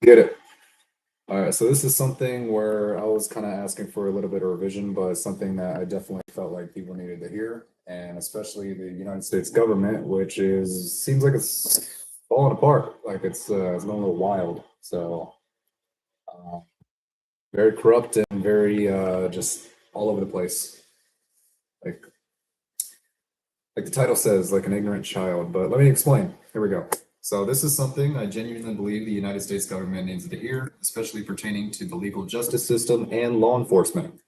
Get it. All right, so this is something where I was kind of asking for a little bit of revision, but something that I definitely felt like people needed to hear, and especially the United States government, which is seems like it's falling apart, like it's going a little wild. So uh, very corrupt and very just all over the place, like like the title says, like an ignorant child. But let me explain. Here we go. So this is something I genuinely believe the United States government needs to hear, especially pertaining to the legal justice system and law enforcement.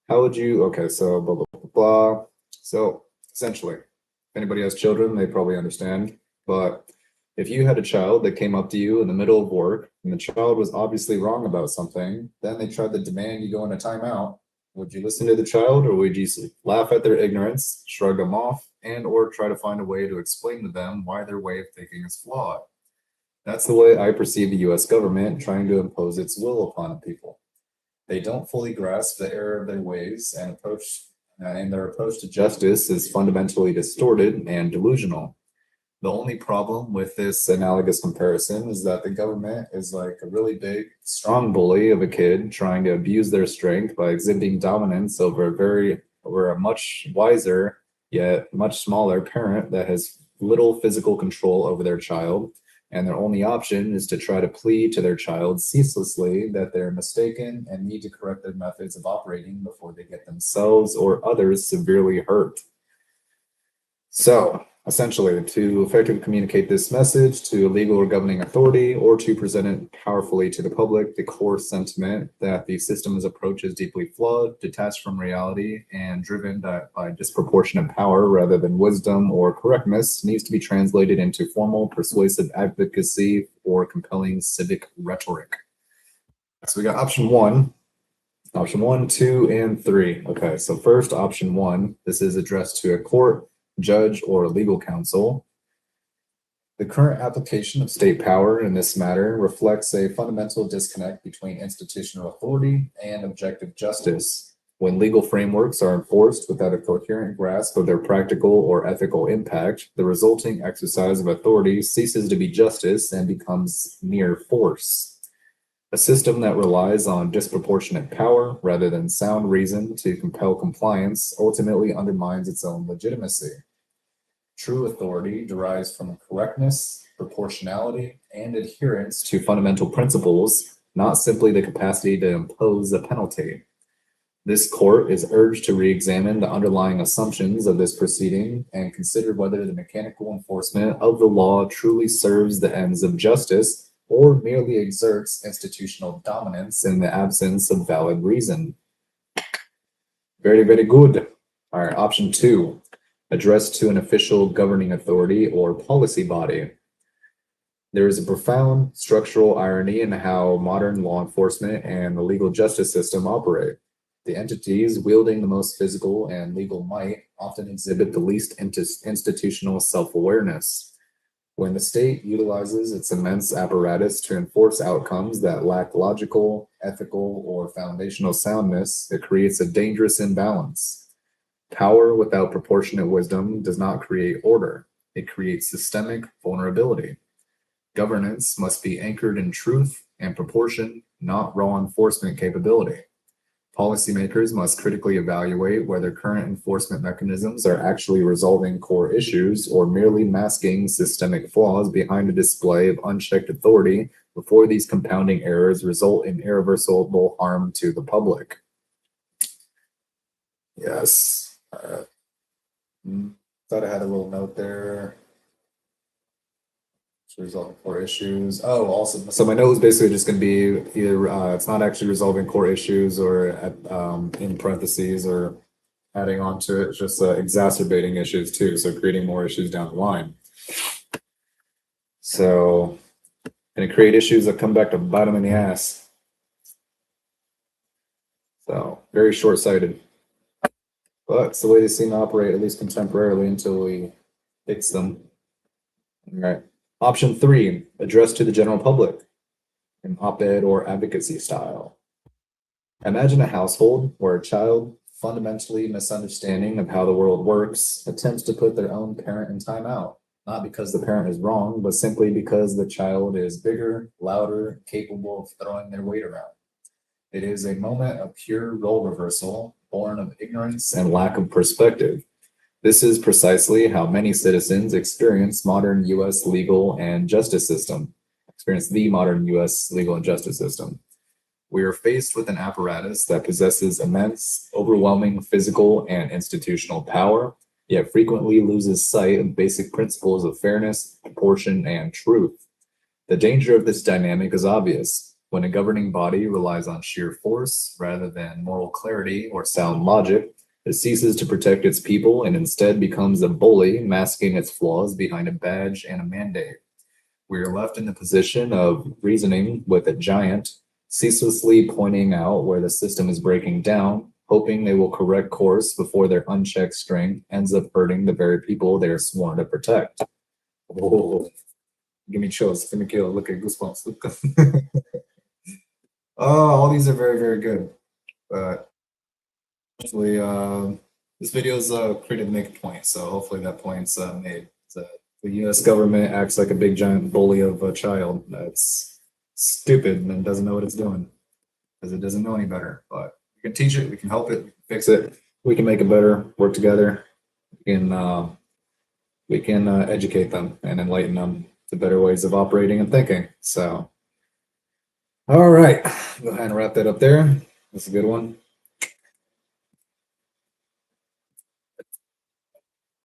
How would you? Okay, so blah blah blah blah. So essentially, if anybody has children, they probably understand. But if you had a child that came up to you in the middle of work and the child was obviously wrong about something, then they tried to demand you go in a timeout, would you listen to the child or would you laugh at their ignorance, shrug them off, and or try to find a way to explain to them why their way of thinking is flawed? That's the way I perceive the US government trying to impose its will upon people. They don't fully grasp the error of their ways and their approach to justice is fundamentally distorted and delusional. The only problem with this analogous comparison is that the government is like a really big, strong bully of a kid trying to abuse their strength by exhibiting dominance over a much wiser yet much smaller parent that has little physical control over their child, and their only option is to try to plead to their child ceaselessly that they're mistaken and need to correct their methods of operating before they get themselves or others severely hurt. So, essentially, to effectively communicate this message to a legal or governing authority or to present it powerfully to the public, the core sentiment that the system's approach is deeply flawed, detached from reality, and driven by disproportionate power rather than wisdom or correctness needs to be translated into formal, persuasive advocacy or compelling civic rhetoric. So we got option one, two, and three. Okay, so first, option one, this is addressed to a court, judge, or legal counsel. The current application of state power in this matter reflects a fundamental disconnect between institutional authority and objective justice. When legal frameworks are enforced without a coherent grasp of their practical or ethical impact, the resulting exercise of authority ceases to be justice and becomes mere force. A system that relies on disproportionate power rather than sound reason to compel compliance ultimately undermines its own legitimacy. True authority derives from correctness, proportionality, and adherence to fundamental principles, not simply the capacity to impose a penalty. This court is urged to re-examine the underlying assumptions of this proceeding and consider whether the mechanical enforcement of the law truly serves the ends of justice or merely exerts institutional dominance in the absence of valid reason. Very, very good. All right, option two, addressed to an official governing authority or policy body. There is a profound structural irony in how modern law enforcement and the legal justice system operate. The entities wielding the most physical and legal might often exhibit the least institutional self-awareness. When the state utilizes its immense apparatus to enforce outcomes that lack logical, ethical, or foundational soundness, it creates a dangerous imbalance. Power without proportionate wisdom does not create order, it creates systemic vulnerability. Governance must be anchored in truth and proportion, not raw enforcement capability. Policymakers must critically evaluate whether current enforcement mechanisms are actually resolving core issues or merely masking systemic flaws behind a display of unchecked authority before these compounding errors result in irreversible harm to the public. Yes. Thought I had a little note there. Resolving core issues. Oh, also, so my note is basically just going to be either it's not actually resolving core issues or in parentheses or adding on to it, it's just exacerbating issues too. So creating more issues down the line. So going to create issues that come back to bite them in the ass. So very short-sighted. But it's the way they seem to operate, at least contemporarily, until we fix them. All right. Option three, addressed to the general public in op-ed or advocacy style. Imagine a household where a child, fundamentally misunderstanding of how the world works, attempts to put their own parent in timeout, not because the parent is wrong, but simply because the child is bigger, louder, capable of throwing their weight around. It is a moment of pure role reversal, born of ignorance and lack of perspective. This is precisely how many citizens experience modern U.S. legal and justice system, experience the modern U.S. legal and justice system. We are faced with an apparatus that possesses immense, overwhelming physical and institutional power, yet frequently loses sight of basic principles of fairness, proportion, and truth. The danger of this dynamic is obvious. When a governing body relies on sheer force rather than moral clarity or sound logic, it ceases to protect its people and instead becomes a bully masking its flaws behind a badge and a mandate. We are left in the position of reasoning with a giant, ceaselessly pointing out where the system is breaking down, hoping they will correct course before their unchecked strength ends up hurting the very people they are sworn to protect. Oh, give me chills. Give me kill. Look at goosebumps. Oh, all these are very, very good. But hopefully, this video is created to make a point. So hopefully that point's made. So the U.S. government acts like a big giant bully of a child that's stupid and doesn't know what it's doing because it doesn't know any better. But we can teach it, we can help it, we can fix it, we can make it better, work together. We can educate them and enlighten them to better ways of operating and thinking. So, all right, go ahead and wrap that up there. That's a good one.